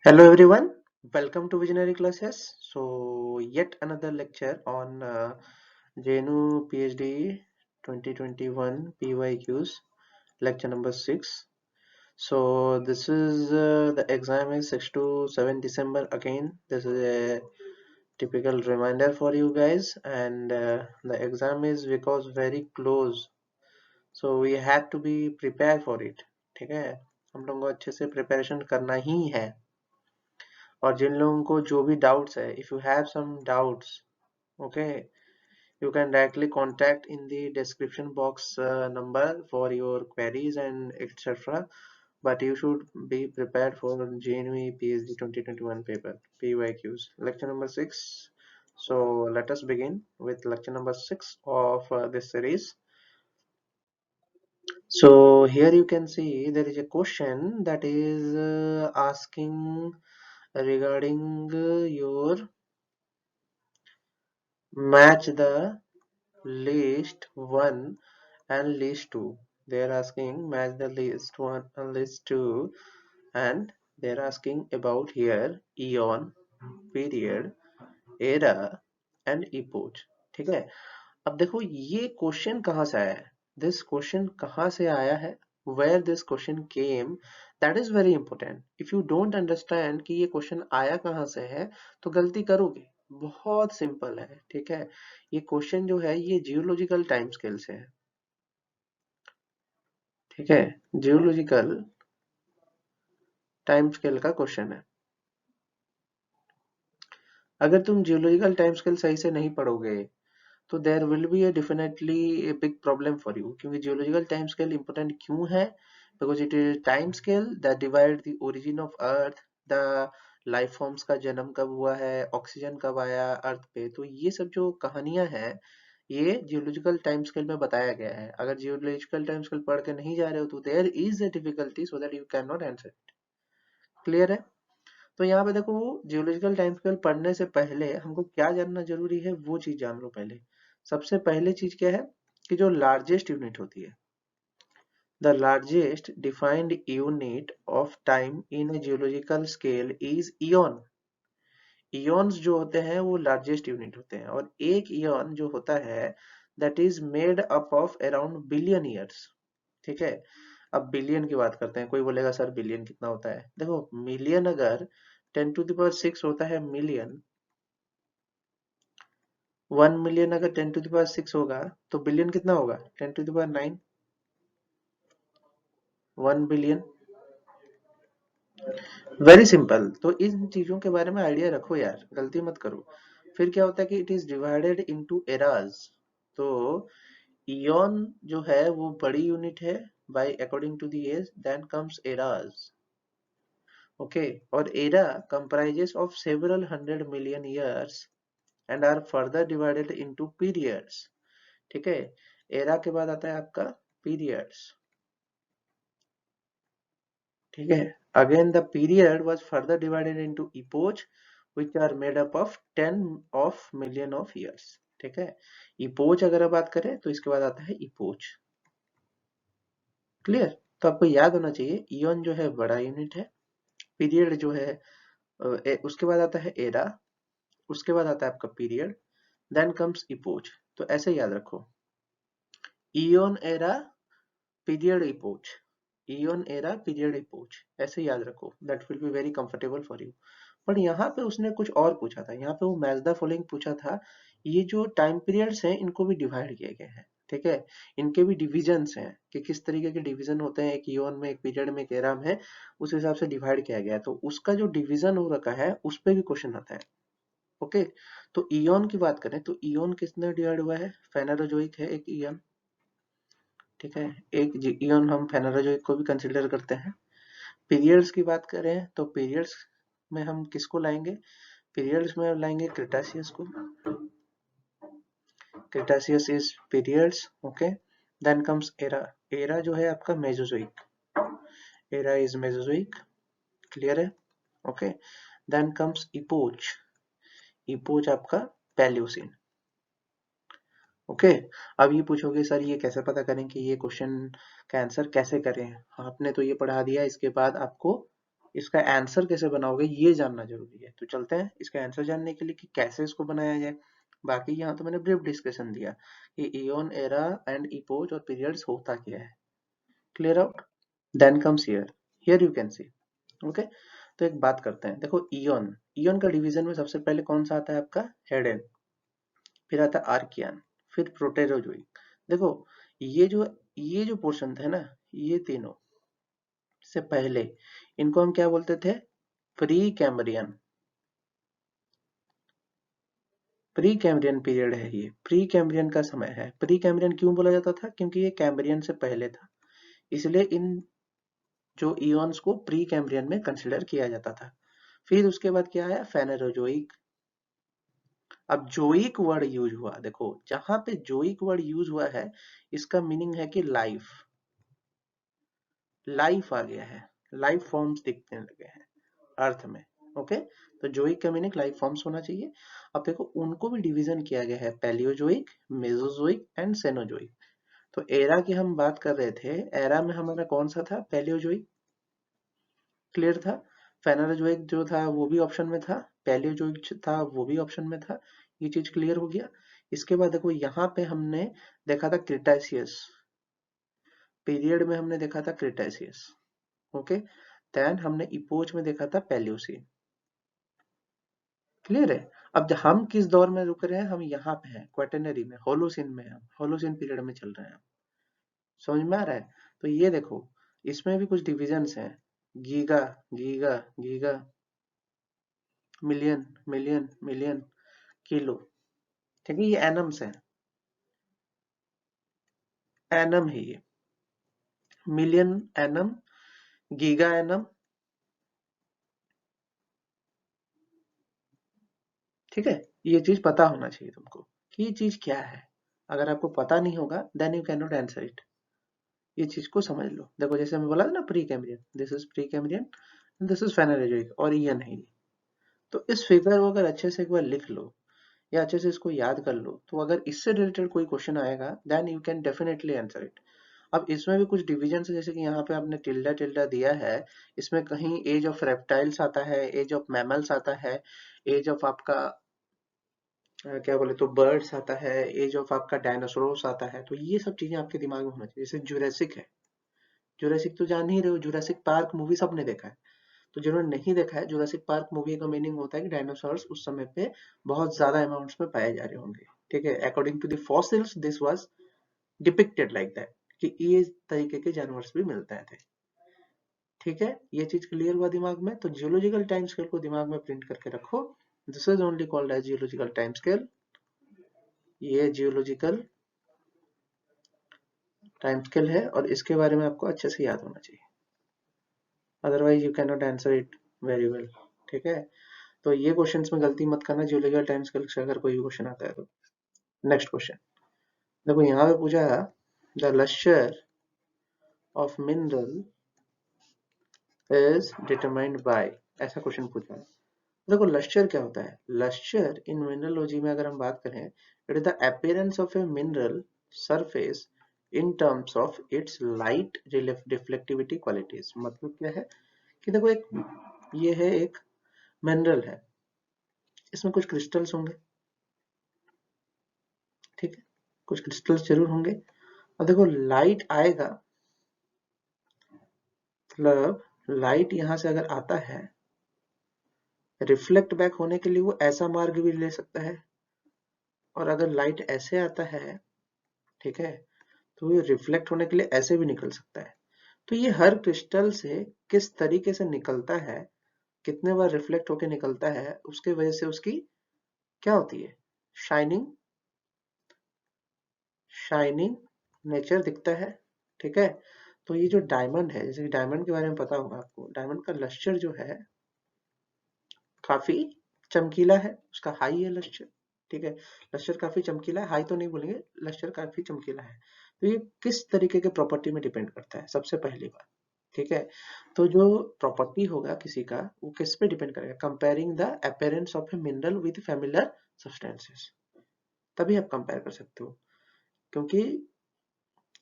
Hello everyone, welcome to Visionary Classes. So yet another lecture on JNU PhD 2021 PYQs, lecture number 6. So this is the exam is 6 to 7 December again. This is a typical reminder for you guys, and the exam is because very close. So we had to be prepared for it. ठीक है, हम लोगों को अच्छे से preparation करना ही है। और जिन लोगों को जो भी डाउट्स है, if you have some doubts, okay, you can directly contact in the description box number for your queries and etc. But you should be prepared for JNU PhD 2021 paper PYQs lecture number 6. So let us begin with lecture number 6 of this series. So here you can see there is a question that is asking regarding your match the list 1 and list 2. They are asking match the list 1 and list 2, and they are asking about here eon, period, era and epoch. ठीक है, अब देखो ये question कहाँ से आया है, this question कहाँ से आया है, where this question came, that is very important. If you don't understand कि ये क्वेश्चन आया कहाँ से है तो गलती करोगे। बहुत सिंपल है, ठीक है। ये क्वेश्चन जो है ये जियोलॉजिकल टाइम स्केल से है, ठीक है, जियोलॉजिकल टाइम स्केल का क्वेश्चन है। अगर तुम जियोलॉजिकल टाइम स्केल सही से नहीं पढ़ोगे तो there will be a definitely a big problem for you, क्योंकि जियोलॉजिकल टाइम स्केल इंपॉर्टेंट क्यों है, because it is time scale that divide the origin of earth, the life forms का जन्म कब हुआ है, ऑक्सीजन कब आया अर्थ पे, तो ये सब जो कहानियां हैं ये जियोलॉजिकल टाइम स्केल में बताया गया है। अगर जियोलॉजिकल टाइम स्केल पढ़ के नहीं जा रहे हो तो there is a difficulty so that you can not answer. Clear है? तो यहाँ पे देखो जियोलॉजिकल टाइम स्केल पढ़ने से पहले हमको क्या जानना जरूरी है, वो चीज जान लो पहले। सबसे पहले चीज क्या है कि जो लार्जेस्ट यूनिट होती है, the largest defined unit of time in a geological scale is eon. Eons जो होते हैं वो लार्जेस्ट यूनिट होते हैं, और एक ईयन जो होता है that is made up of around billion years. ठीक है, अब बिलियन की बात करते हैं। कोई बोलेगा सर बिलियन कितना होता है, देखो मिलियन अगर 10⁻6 होता है मिलियन, 1 मिलियन अगर 10⁻6 होगा तो बिलियन कितना होगा, 10⁹, 1 बिलियन। Very simple. तो इन चीजों के बारे में आइडिया रखो यार, गलती मत करो। फिर क्या होता है कि it is divided into eras. तो इयन जो है वो बड़ी यूनिट है by according to the age, then comes eras. Okay, और era comprises of several hundred million years and are further divided into periods। ठीक है, एरा के बाद आता है आपका periods। ठीक है, again the period was further divided into epoch which are made up of 10 of million of years। ठीक है, epoch अगर आप बात करें तो इसके बाद आता है epoch। क्लियर? तो आपको याद होना चाहिए ईयन जो है बड़ा यूनिट है, पीरियड जो है उसके बाद आता है एरा, उसके बाद आता है आपका पीरियड, देन कम्स इपोच। तो ऐसे याद रखो, Ian era period epoch, Ian era period epoch, ऐसे याद रखो, that will be very comfortable for you. पर यहाँ पे उसने कुछ और पूछा था, यहाँ पे वो मैच द फॉलोइंग पूछा था। ये जो टाइम पीरियड्स हैं इनको भी डिवाइड किया गया है, ठीक है, इनके भी डिविजन्स हैं कि किस तरीके के डिवीजन होते हैं, एक ईयन में, एक पीरियड में, एक एरा में, उस हिसाब से डिवाइड किया गया है। तो उसका जो डिवीजन हो रखा है उस पे भी क्वेश्चन आता है। ओके, तो इयन की बात करें तो इयन किसने डिवाइड हुआ है, फेनेरोजोइक है एक इयन। ठीक है, एक इयन हम फेनेरोजोइक को भी कंसिडर करते हैं। पीरियड्स की बात करें तो पीरियड्स में हम किसको लाएंगे, पीरियड्स में लाएंगे क्रिटासियस को। Cretaceous is periods. Okay, then comes era, era जो है आपका Mesozoic, era is Mesozoic. Clear है? Okay, then comes epoch, epoch आपका पैलियोसिन। ओके, अब ये पूछोगे सर ये कैसे पता करें कि ये क्वेश्चन का आंसर कैसे करें, आपने तो ये पढ़ा दिया, इसके बाद आपको इसका आंसर कैसे बनाओगे ये जानना जरूरी है। तो चलते हैं इसका आंसर जानने के लिए कि कैसे इसको बनाया जाए। बाकी यहाँ तो मैंने ब्रीफ डिस्कशन दिया कि इयन, एरा एंड इपोच और पीरियड्स होता क्या है। Clear out? Then comes year, here you can see. Okay, तो एक बात करते हैं। देखो इयन, इयन का डिवीजन में सबसे पहले कौन सा आता है आपका? हेडेन, फिर आता है आर्कियन, फिर प्रोटेरोजोइक। देखो ये जो पोर्शन थे ना, ये तीनों से पहले इनको हम क्या बोलते थे? Pre Cambrian. Pre Cambrian period है ये, प्री कैम्ब्रियन का समय है। प्री कैम्ब्रियन क्यों बोला जाता था? क्योंकि ये कैम्ब्रियन से पहले था, इसलिए इन जो इयन्स को प्री कैम्ब्रियन में कंसिडर किया जाता था। फिर उसके बाद क्या आया? फेनेरोजोइक। अब जोइक वर्ड यूज हुआ, देखो जहां पे जोइक वर्ड यूज हुआ है इसका मीनिंग है कि लाइफ, लाइफ आ गया है, लाइफ फॉर्म्स दिखने लगे हैं अर्थ में। ओके, तो जोइक का मीनिंग लाइफ फॉर्म्स होना चाहिए। अब देखो उनको भी डिवीजन किया गया है, पैलियोजोइक, मेसोजोइक एंड सेनोजोइक। तो एरा की हम बात कर रहे थे, एरा में हमारा कौन सा था? पैलियोजोइक। क्लियर था? फेनोजोइक जो था वो भी ऑप्शन में था, पैलियोजोइक था वो भी ऑप्शन में था। ये चीज क्लियर हो गया। इसके बाद देखो यहाँ पे हमने देखा था क्रिटासियस पीरियड में, हमने देखा था क्रिटासियस। ओके, देन हमने इपोच में देखा था पैलियोसीन। क्लियर है? अब हम किस दौर में रुक रहे हैं? हम यहाँ पे हैं क्वाटरनरी में, होलोसिन में, हम होलोसिन पीरियड में चल रहे हैं। समझ में आ रहा है? तो ये देखो इसमें भी कुछ डिविजन्स हैं, giga, giga, giga, million, million, million, kilo. ठीक है, ये एनम्स है, एनम है ये। Million annum, giga annum. ठीक है, ये चीज पता होना चाहिए तुमको कि ये चीज क्या है। अगर आपको पता नहीं होगा then you can not answer it. ये चीज को समझ लो। देखो जैसे मैं बोला था ना Precambrian, this is Precambrian, this is Phanerozoic और ये नहीं। तो इस फिगर को अगर अच्छे से एक बार लिख लो या अच्छे से इसको याद कर लो, तो अगर इससे रिलेटेड कोई क्वेश्चन आएगा then you can definitely answer it. अब इसमें भी कुछ डिविजन है, जैसे कि यहाँ पे आपने टिल्डा टिल्डा दिया है, इसमें कहीं एज ऑफ रेप्टाइल्स आता है, एज ऑफ मैमल्स आता है, एज ऑफ आपका क्या बोले तो बर्ड्स आता है, एज ऑफ आपका डायनासोरस आता है। तो ये सब चीजें आपके दिमाग में होना चाहिए। जैसे जुरासिक है, जुरासिक तो जान ही रहे हो, जुरासिक पार्क मूवी सबने देखा है। तो जिन्होंने नहीं देखा है, जुरासिक पार्क मूवी का मीनिंग होता है कि डायनासोर्स उस समय पे बहुत ज्यादा अमाउंट्स में पाए जा रहे होंगे। ठीक है, according to the fossils this was depicted like that, कि ये तरीके के जानवर भी मिलते थे। ठीक है, ये चीज क्लियर हुआ दिमाग में? तो जियोलॉजिकल टाइम स्केल को दिमाग में प्रिंट करके रखो। This is only called as geological time scale. ये जियोलॉजिकल टाइम स्केल है और इसके बारे में आपको अच्छे से याद होना चाहिए, otherwise you can not answer it very well. ठीक है, तो ये क्वेश्चंस में गलती मत करना जियोलॉजिकल टाइम स्केल से अगर कोई क्वेश्चन आता है तो। नेक्स्ट क्वेश्चन देखो, यहाँ पे पूछा the lustre of mineral is determined by, ऐसा क्वेश्चन पूछा है। देखो लस्टर क्या होता है? लस्टर इन मिनरलोजी में अगर हम बात करें, it is the appearance of A mineral surface in terms of its light reflectivity qualities. मतलब क्या है कि देखो एक ये है, एक मिनरल है, इसमें कुछ क्रिस्टल्स होंगे। ठीक है, कुछ क्रिस्टल्स जरूर होंगे। और देखो लाइट आएगा, मतलब लाइट यहां से अगर आता है, रिफ्लेक्ट बैक होने के लिए वो ऐसा मार्ग भी ले सकता है, और अगर लाइट ऐसे आता है, ठीक है, तो ये रिफ्लेक्ट होने के लिए ऐसे भी निकल सकता है। तो ये हर क्रिस्टल से किस तरीके से निकलता है, कितने बार रिफ्लेक्ट होके निकलता है, उसके वजह से उसकी क्या होती है? शाइनिंग, शाइनिंग नेचर दिखता है। ठीक है, तो ये जो डायमंड है, जैसे कि डायमंड के बारे में पता होगा आपको, डायमंड का लस्टर जो है काफी चमकीला है, उसका हाई है लस्टर। ठीक है, लस्टर काफी चमकीला है, हाई तो नहीं बोलेंगे, लस्टर काफी चमकीला है। तो ये किस तरीके के प्रॉपर्टी में डिपेंड करता है, सबसे पहली बात। ठीक है, तो जो प्रॉपर्टी होगा किसी का, वो किस पे डिपेंड करेगा? Comparing the appearance of a mineral with familiar substances, तभी आप कंपेयर कर सकते हो। क्योंकि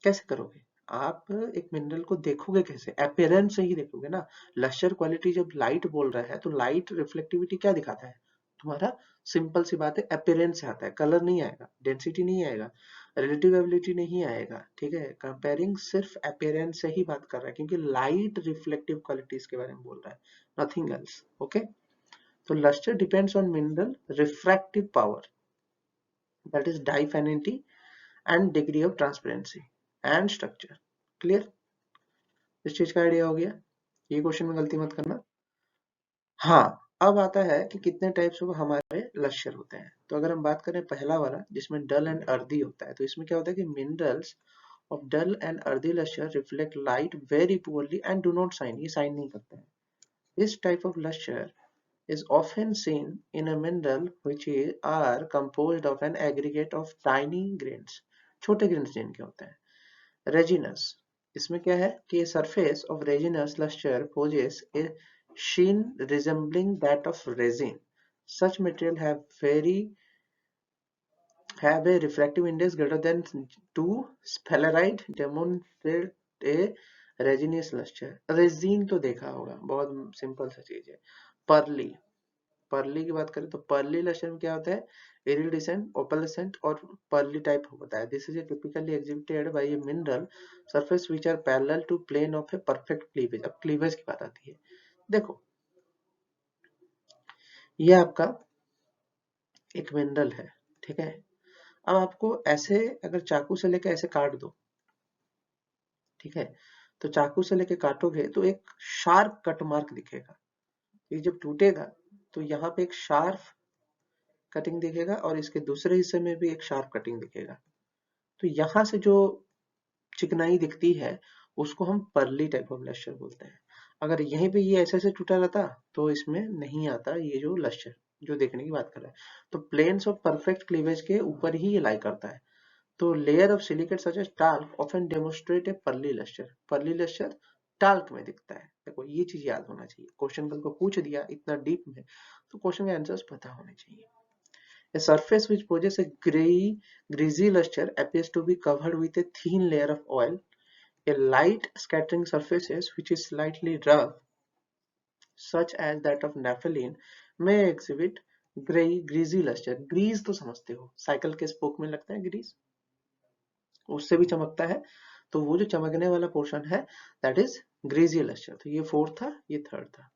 कैसे करोगे? आप एक मिनरल को देखोगे कैसे? अपीयरेंस से ही देखोगे ना। लश्यर क्वालिटी जब लाइट बोल रहा है तो लाइट रिफ्लेक्टिविटी क्या दिखाता है तुम्हारा? सिंपल सी बात है, अपीयरेंस से आता है, कलर नहीं आएगा, डेंसिटी नहीं आएगा, रिलेटिव एबिलिटी नहीं आएगा, ठीक है। कंपेयरिंग सिर्फ अपीयरेंस से ही बात कर रहा है, क्योंकि लाइट रिफ्लेक्टिव क्वालिटीज के बारे में बोल रहा है, नथिंग एल्स। ओके, तो lustre depends on mineral refractive power, that is dye affinity and degree of transparency and structure. Clear? इस चीज का आइडिया हो गया? ये क्वेश्चन में गलती मत करना। हाँ, अब आता है कि कितने टाइप्स ऑफ हमारे लश्यर होते हैं। तो अगर हम बात करें पहला वाला जिसमें डल एंड अर्दी होता है, तो इसमें क्या होता है कि minerals of dull and earthy lustre reflect light very poorly and do not shine, ये शाइन नहीं करते हैं। This type of lustre is often seen in a mineral which are composed of an aggregate of tiny grains, छोटे grains जिनके होते हैं। resinous, इसमें क्या है कि surface of resinous luster poses a sheen resembling that of resin. Such material have a refractive index greater than 2. Sphalerite demonstrate a resinous luster. resin तो देखा होगा, बहुत सिंपल सा चीज है। पर्ली, पर्ली की बात करें तो पर्ली लश्यर में क्या होता है? इरिडेसेंट, ओपलेसेंट और पर्ली टाइप होता है। This is typically exhibited by a mineral surface which are parallel to plane of a perfect cleavage. अब क्लीवेज की बात आती है, देखो ये आपका एक मिनरल है, ठीक है। अब आपको ऐसे अगर चाकू से लेके ऐसे काट दो, ठीक है, तो चाकू से लेके काटोगे तो एक शार्प कट मार्क दिखेगा। ये जब टूटेगा तो यहाँ पे एक शार्प कटिंग दिखेगा और इसके दूसरे हिस्से में भी एक शार्प कटिंग दिखेगा। तो यहाँ से जो चिकनाई दिखती है उसको हम पर्ली टाइप ऑफ लश्यर बोलते हैं। अगर यहीं पे ये ऐसे टूटा रहता तो इसमें नहीं आता ये जो लश्यर जो देखने की बात कर रहा है। तो प्लेन्स ऑफ परफेक्ट क्लीवेज के ऊपर ही ये लाई करता है। तो layer of silicate such as talc often demonstrate a pearly lustre. Pearly lustre talc में दिखता है। देखो ये चीज याद होना चाहिए, क्वेश्चन कल को पूछ दिया इतना डीप में तो क्वेश्चन के आंसर्स पता होने चाहिए। A surface which possesses a greasy luster appears to be covered with a thin layer of oil. A light scattering surfaces which is slightly rough, such as that of naphthalene, may exhibit greasy luster. Grease तो समझते हो, cycle के spoke में लगता है Greece, उससे भी चमकता है। तो वो जो चमकने वाला पोर्शन है दैट इज ग्रीजी लस्टर। तो ये फोर्थ था, ये थर्ड था।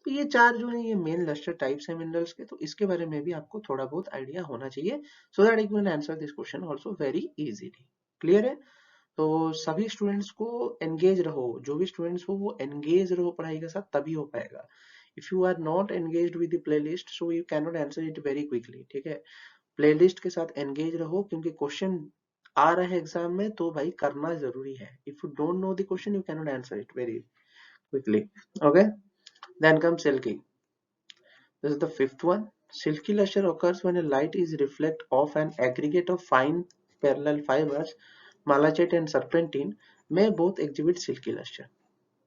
तो ये चार जो है ये मेन लस्टर टाइप्स है मिनरल्स के। तो इसके बारे में भी आपको थोड़ा बहुत आइडिया होना चाहिए सो that you can answer this question also very easily. Clear है? तो सभी स्टूडेंट्स को एंगेज रहो, जो भी स्टूडेंट्स हो वो एंगेज रहो पढ़ाई के साथ, तभी हो पाएगा। If you are not engaged with the playlist so you can not answer it very quickly, ठीक है। प्लेलिस्ट के साथ एंगेज रहो, क्योंकि क्वेश्चन आ रहा है एग्जाम में तो भाई करना जरूरी है। If you don't know the question you can not answer it very quickly. Okay, then come silky. This is the fifth one. Silky luster occurs when a light is reflect off an aggregate of fine parallel fibers. Malachite and serpentine may both exhibit silky luster.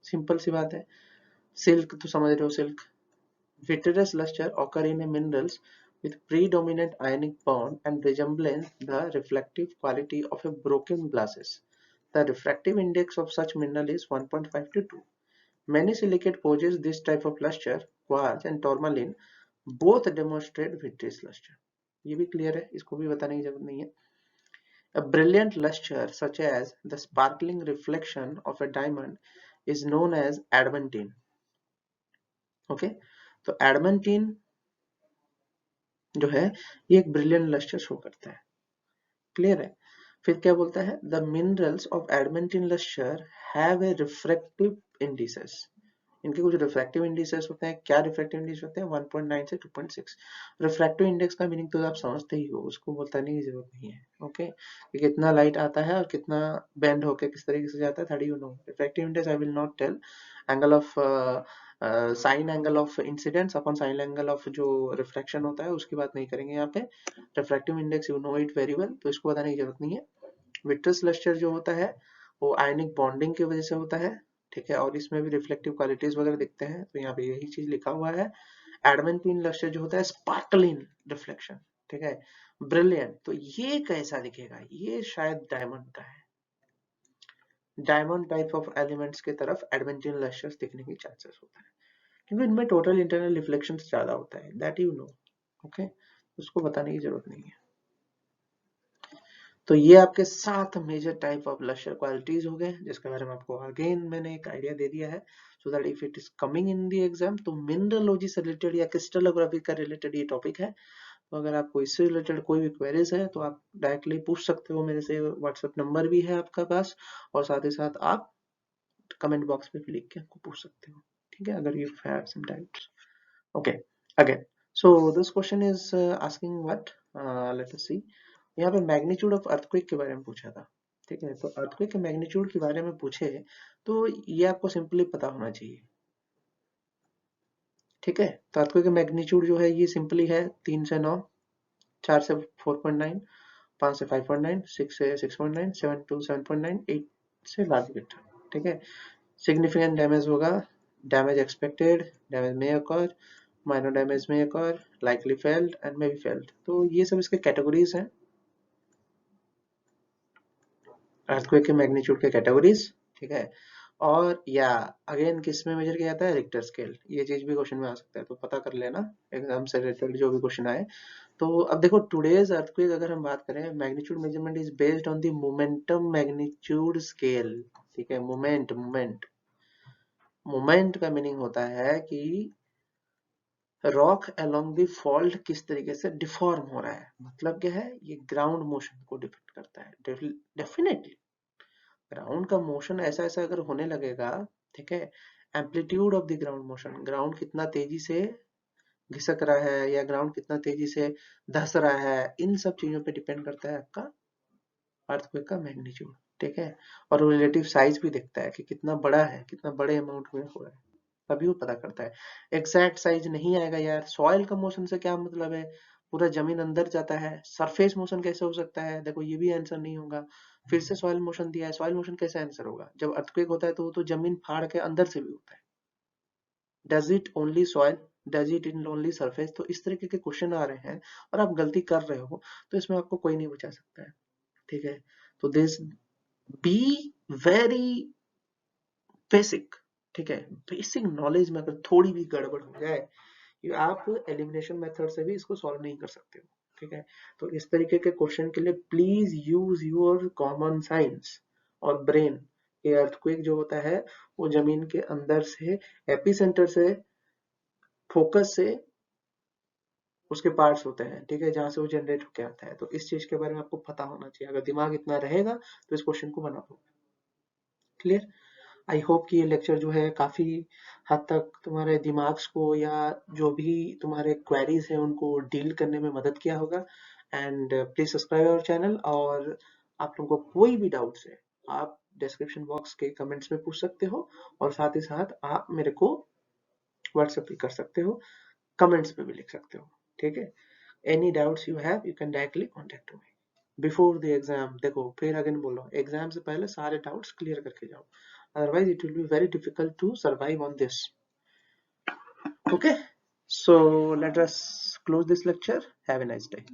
Simple सी बात है। Silk तो समझ रहे हो, silk. Vitreous luster occur in a minerals with predominant ionic bond and resemblance the reflective quality of a broken glasses. The refractive index of such mineral is 1.5 to 2. Many silicate possess this type of luster. Quartz and tourmaline both demonstrate vitreous luster. ये भी clear है, इसको भी बताने की जरूरत नहीं है। A brilliant luster such as the sparkling reflection of a diamond is known as adamantine. Okay, तो adamantine जो है ये एक ब्रिलियंट लस्टर शो करता है। क्लियर है? फिर क्या बोलता है? The minerals of adamantine lustre have a refractive indices. इनके कुछ रिफ्रैक्टिव इंडिसेस होते हैं। क्या रिफ्रैक्टिव इंडिसेस होते हैं? 1.9 से 2.6। रिफ्रैक्टिव इंडेक्स का मीनिंग तो आप समझते ही हो, उसको बताने की जरूरत नहीं है। ओके, कि कितना लाइट आता है और कितना बेंड होकर किस तरीके से जाता है, that you know. Refractive index I will not tell. Angle of sine angle of incidence upon sine angle of जो रिफ्रैक्शन होता है उसकी बात नहीं करेंगे यहाँ पे। Refractive index you know it very well, तो इसको बताने की जरूरत नहीं है। विट्रस लस्टर जो होता है वो आयनिक बॉन्डिंग की वजह से होता है, ठीक है, और इसमें भी रिफ्लेक्टिव क्वालिटीज वगैरह दिखते हैं। तो यहाँ पे यही चीज लिखा हुआ है। एडमेंटिन लस्टर जो होता है स्पार्कलिंग रिफ्लेक्शन, ठीक है, ब्रिलियंट। तो ये कैसा दिखेगा? ये शायद डायमंड का है। डायमंड टाइप ऑफ एलिमेंट्स की तरफ एडवेंटिन लस्टर्स दिखने की चांसेस होता है, क्योंकि इनमें टोटल इंटरनल रिफ्लेक्शन ज्यादा होता है, दैट यू नो। ओके, उसको बताने की जरूरत नहीं है। तो ये आपके 7 मेजर टाइप ऑफ लशर क्वालिटीज हो गए, जिसके बारे में आपको अगेन मैंने एक आइडिया दे दिया है, so that if it is coming in the exam, तो मिनरलोजी से रिलेटेड या क्रिस्टलोग्राफी का रिलेटेड ये टॉपिक है। तो अगर आपको इससे रिलेटेड कोई भी क्वेरीज है तो आप डायरेक्टली पूछ सकते हो मेरे से, व्हाट्सएप नंबर भी है आपका पास, और साथ ही साथ आप कमेंट बॉक्स में भी लिख के आपको पूछ सकते हो, ठीक है, अगर you have some doubts. Okay, again, so this question is asking what, let us see, यहाँ पे मैग्नीट्यूड ऑफ अर्थक्वेक के बारे में पूछा था, ठीक है। तो अर्थक्वेक के मैग्नीट्यूड के बारे में पूछे तो ये आपको सिंपली पता होना चाहिए, ठीक है। तो अर्थक्वेक का मैग्नीट्यूड जो है ये सिंपली है 3 से 9, 4 से 4.9, 5 से 5.9, 6 से 6.9, 7 to 7.9, 8 से लार्ज बिट, ठीक है। सिग्निफिकेंट डैमेज होगा, डैमेज एक्सपेक्टेड, डैमेज में occur, माइनर डैमेज में occur, likely felt and may be felt। तो ये सब इसके कैटेगरीज हैं, अर्थक्वेक के मैग्नीट्यूड के कैटेगरीज, ठीक है। और या अगेन किस में मेजर किया जाता है, रिक्टर स्केल, ये चीज भी क्वेश्चन में आ सकता है, तो पता कर लेना एग्जाम से रिलेटेड जो भी क्वेश्चन आए। तो अब देखो टुडेज अर्थक्वेक अगर हम बात करें, magnitude measurement is based on the momentum magnitude scale, ठीक है। मोमेंट मोमेंट मोमेंट का मीनिंग होता है कि रॉक अलोंग द फॉल्ट किस तरीके से डिफॉर्म हो रहा है, मतलब क्या है, ये ग्राउंड मोशन को डिपेक्ट करता है। डेफिनेटली ग्राउंड का मोशन ऐसा ऐसा अगर होने लगेगा, ठीक है, amplitude of the ground motion, ground कितना तेजी से घिसक रहा है या ग्राउंड कितना तेजी से धस रहा है, इन सब चीजों पे डिपेंड करता है आपका अर्थक्वेक का मैग्नीट्यूड, ठीक है। और रिलेटिव साइज भी दिखता है कि कितना बड़ा है, कितना बड़े अमाउंट में हो रहा है, तभी वो पता करता है। एग्जैक्ट साइज नहीं आएगा यार, सॉइल का मोशन से क्या मतलब है, पूरा जमीन अंदर जाता है, सरफेस मोशन कैसे हो सकता है, देखो ये भी आंसर नहीं होगा। फिर से सॉइल मोशन दिया है, सॉइल मोशन कैसे आंसर होगा, जब अर्थक्वेक होता है तो वो तो जमीन फाड़ के अंदर से भी होता है। Does it only soil, does it in only surface, तो इस तरीके के क्वेश्चन आ रहे हैं और आप गलती कर रहे हो, तो इसमें आपको कोई नहीं बचा सकता है, ठीक है। तो दिस बी वेरी बेसिक, ठीक है। बेसिक नॉलेज में अगर थोड़ी भी गड़बड़ हो जाए, ये आप एलिमिनेशन मेथड से भी इसको सॉल्व नहीं कर सकते हो, ठीक है। तो इस तरीके के क्वेश्चन के लिए please use your common science और ब्रेन। ये अर्थक्वेक जो होता है वो जमीन के अंदर से, एपिसेंटर से, फोकस से उसके पार्ट्स होते हैं, ठीक है, जहां से वो जनरेट होकर आता है। तो इस चीज के बारे में आपको पता होना चाहिए, अगर दिमाग इतना रहेगा तो इस क्वेश्चन को बना पाओगे। क्लियर? आई होप कि ये लेक्चर जो है काफी हद तक तुम्हारे दिमाग्स को या जो भी तुम्हारे क्वेरीज हैं उनको डील करने में मदद किया होगा। And please subscribe our channel, और आप लोगों को कोई भी डाउट्स है आप डिस्क्रिप्शन बॉक्स के कमेंट्स में पूछ सकते हो, और साथ ही साथ आप मेरे को व्हाट्सएप भी कर सकते हो, कमेंट्स में भी लिख सकते हो, ठीक है। Any doubts you have you can directly contact me before the exam. देखो फिर अगेन बोल रहा हूँ, एग्जाम से पहले सारे डाउट्स क्लियर करके जाओ, otherwise it will be very difficult to survive on this. Okay, so let us close this lecture. Have a nice day.